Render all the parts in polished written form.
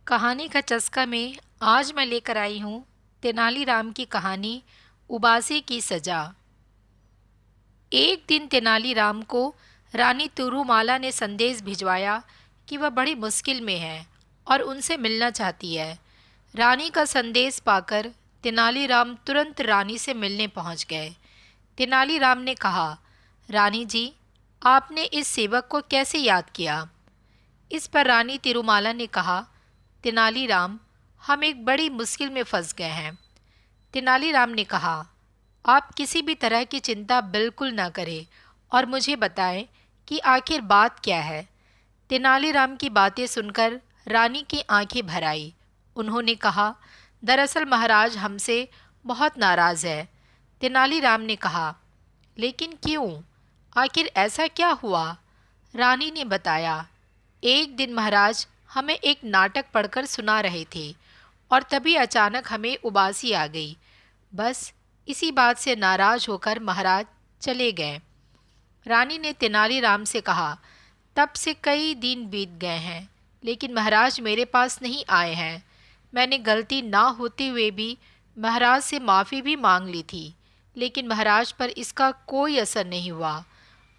कहानी का चस्का में आज मैं लेकर आई हूँ तेनालीराम की कहानी उबासी की सजा। एक दिन तेनालीराम को रानी तिरुमाला ने संदेश भिजवाया कि वह बड़ी मुश्किल में है और उनसे मिलना चाहती है। रानी का संदेश पाकर तेनालीराम तुरंत रानी से मिलने पहुँच गए। तेनालीराम ने कहा, रानी जी, आपने इस सेवक को कैसे याद किया? इस पर रानी तिरुमाला ने कहा, तेनालीराम, हम एक बड़ी मुश्किल में फंस गए हैं। तेनालीराम ने कहा, आप किसी भी तरह की चिंता बिल्कुल ना करें और मुझे बताएं कि आखिर बात क्या है। तेनालीराम की बातें सुनकर रानी की आंखें भर आई। उन्होंने कहा, दरअसल महाराज हमसे बहुत नाराज़ है। तेनालीराम ने कहा, लेकिन क्यों? आखिर ऐसा क्या हुआ? रानी ने बताया, एक दिन महाराज हमें एक नाटक पढ़कर सुना रहे थे और तभी अचानक हमें उबासी आ गई। बस इसी बात से नाराज होकर महाराज चले गए। रानी ने तेनालीराम से कहा, तब से कई दिन बीत गए हैं लेकिन महाराज मेरे पास नहीं आए हैं। मैंने गलती ना होते हुए भी महाराज से माफ़ी भी मांग ली थी लेकिन महाराज पर इसका कोई असर नहीं हुआ।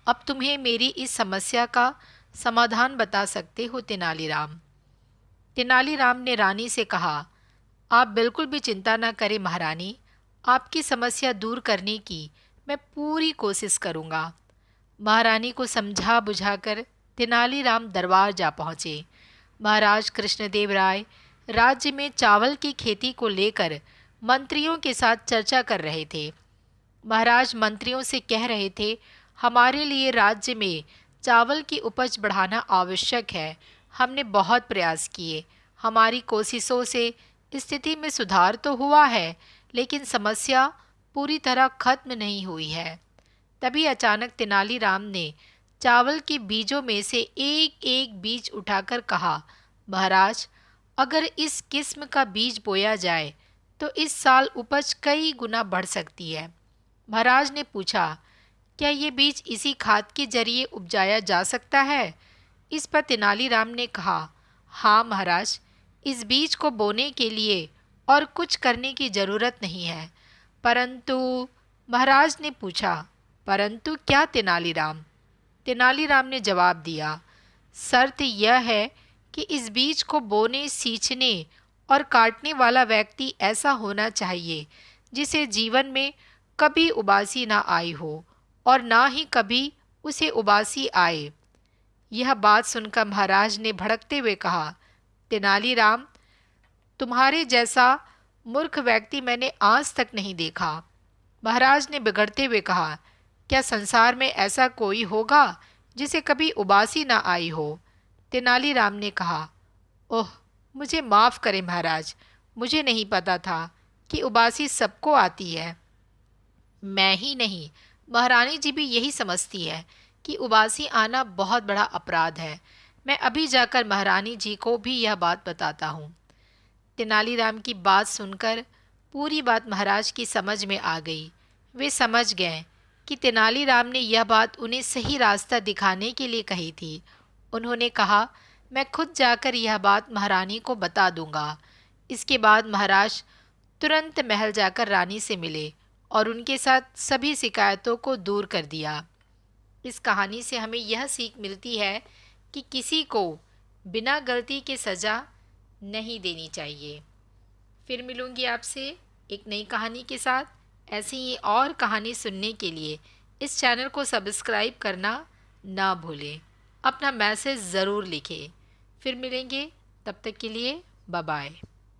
अब तुम्हें मेरी इस समस्या का समाधान बता सकते हो तेनालीराम। तेनालीराम ने रानी से कहा, आप बिल्कुल भी चिंता न करें महारानी, आपकी समस्या दूर करने की मैं पूरी कोशिश करूँगा। महारानी को समझा बुझाकर तेनालीराम दरबार जा पहुँचे। महाराज कृष्णदेव राय राज्य में चावल की खेती को लेकर मंत्रियों के साथ चर्चा कर रहे थे। महाराज मंत्रियों से कह रहे थे, हमारे लिए राज्य में चावल की उपज बढ़ाना आवश्यक है। हमने बहुत प्रयास किए, हमारी कोशिशों से स्थिति में सुधार तो हुआ है लेकिन समस्या पूरी तरह खत्म नहीं हुई है। तभी अचानक तेनालीराम ने चावल के बीजों में से एक एक बीज उठाकर कहा, महाराज, अगर इस किस्म का बीज बोया जाए तो इस साल उपज कई गुना बढ़ सकती है। महाराज ने पूछा, क्या ये बीज इसी खाद के जरिए उपजाया जा सकता है? इस पर तेनालीराम ने कहा, हाँ महाराज, इस बीज को बोने के लिए और कुछ करने की ज़रूरत नहीं है। परंतु महाराज ने पूछा, परंतु क्या तेनालीराम? तेनालीराम ने जवाब दिया, शर्त यह है कि इस बीज को बोने, सींचने और काटने वाला व्यक्ति ऐसा होना चाहिए जिसे जीवन में कभी उबासी ना आई हो और ना ही कभी उसे उबासी आए। यह बात सुनकर महाराज ने भड़कते हुए कहा, तेनालीराम, तुम्हारे जैसा मूर्ख व्यक्ति मैंने आज तक नहीं देखा। महाराज ने बिगड़ते हुए कहा, क्या संसार में ऐसा कोई होगा जिसे कभी उबासी ना आई हो? तेनालीराम ने कहा, ओह, मुझे माफ़ करें महाराज, मुझे नहीं पता था कि उबासी सबको आती है। मैं ही नहीं, महारानी जी भी यही समझती है कि उबासी आना बहुत बड़ा अपराध है। मैं अभी जाकर महारानी जी को भी यह बात बताता हूँ। तेनालीराम की बात सुनकर पूरी बात महाराज की समझ में आ गई। वे समझ गए कि तेनालीराम ने यह बात उन्हें सही रास्ता दिखाने के लिए कही थी। उन्होंने कहा, मैं खुद जाकर यह बात महारानी को बता दूंगा। इसके बाद महाराज तुरंत महल जाकर रानी से मिले और उनके साथ सभी शिकायतों को दूर कर दिया। इस कहानी से हमें यह सीख मिलती है कि किसी को बिना गलती के सज़ा नहीं देनी चाहिए। फिर मिलूंगी आपसे एक नई कहानी के साथ। ऐसी ही और कहानी सुनने के लिए इस चैनल को सब्सक्राइब करना ना भूलें। अपना मैसेज ज़रूर लिखें। फिर मिलेंगे, तब तक के लिए बाय बाय।